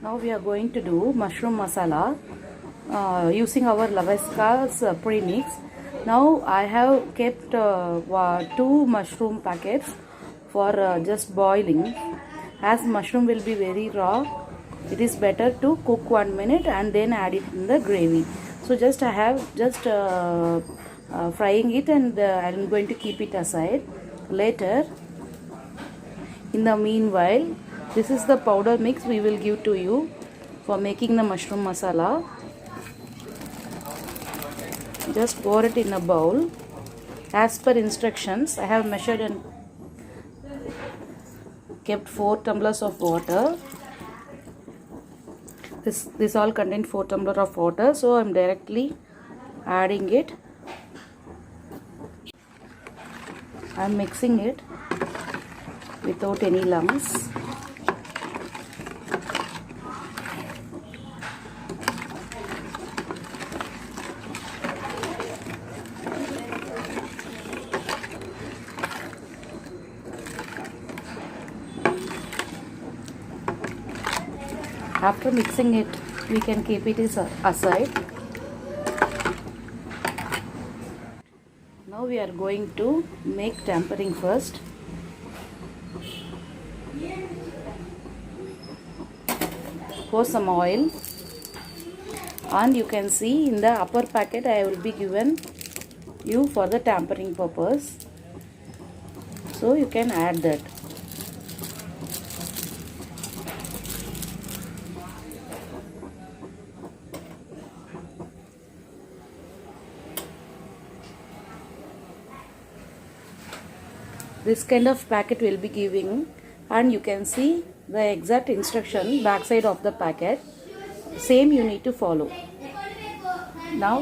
Now we are going to do mushroom masala using our Lavaska's premix. Now I have kept 2 mushroom packets for just boiling. As mushroom will be very raw, it is better to cook 1 minute and then add it in the gravy. So just I have just frying it, and I am going to keep it aside. Later, in the meanwhile, this is the powder mix we will give to you for making the mushroom masala. Just pour it in a bowl. As per instructions, I have measured and kept 4 tumblers of water. This all contains 4 tumblers of water, so I am directly adding it. I am mixing it without any lumps. After mixing it, we can keep it aside. Now we are going to make tempering first. Pour some oil, and you can see in the upper packet I will be given you for the tempering purpose, so you can add that. This kind of packet will be giving, and you can see the exact instruction backside of the packet. Same you need to follow. Now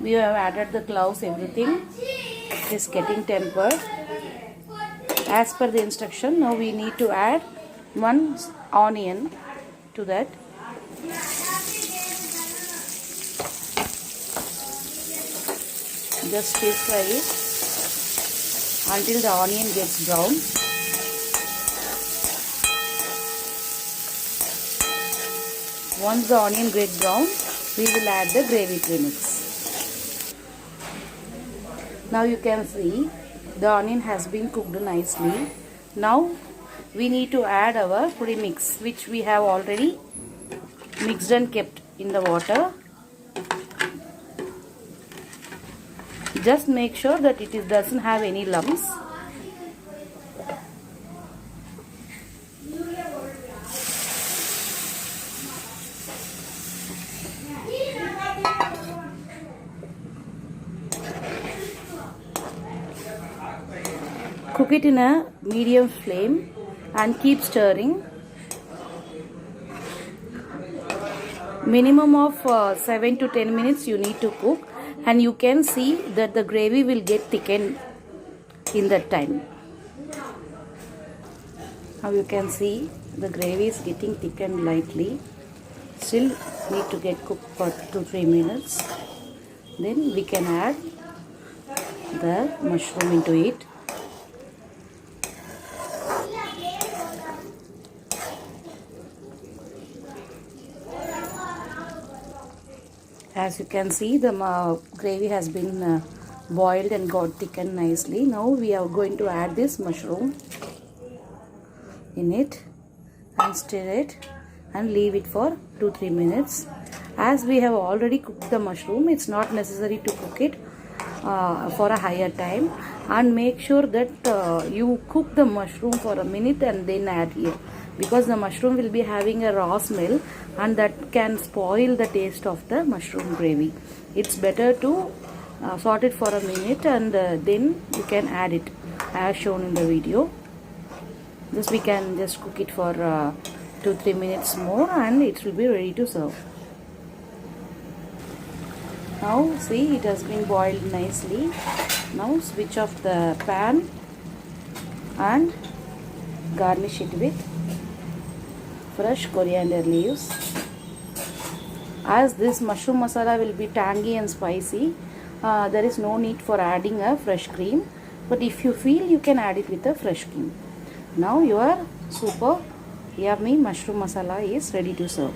we have added the cloves, everything is getting tempered as per the instruction. Now we need to add 1 onion to that. Just stir fry it until the onion gets brown. Once the onion gets brown, we will add the gravy premix. Now you can see the onion has been cooked nicely. Now we need to add our premix, which we have already mixed and kept in the water. Just make sure that it doesn't have any lumps. Cook it in a medium flame and keep stirring. Minimum of 7 to 10 minutes you need to cook, and you can see that the gravy will get thickened in that time. Now you can see the gravy is getting thickened lightly. Still need to get cooked for 2-3 minutes. Then we can add the mushroom into it. As you can see, the gravy has been boiled and got thickened nicely. Now we are going to add this mushroom in it and stir it and leave it for 2-3 minutes. As we have already cooked the mushroom, it's not necessary to cook it for a higher time, and make sure that you cook the mushroom for a minute and then add here, because the mushroom will be having a raw smell and that can spoil the taste of the mushroom gravy. It's better to sort it for a minute and then you can add it as shown in the video. This we can just cook it for 2-3 minutes more and it will be ready to serve. Now see, it has been boiled nicely. Now switch off the pan and garnish it with fresh coriander leaves. As this mushroom masala will be tangy and spicy, there is no need for adding a fresh cream, but if you feel, you can add it with a fresh cream. Now your super Yummy mushroom masala is ready to serve.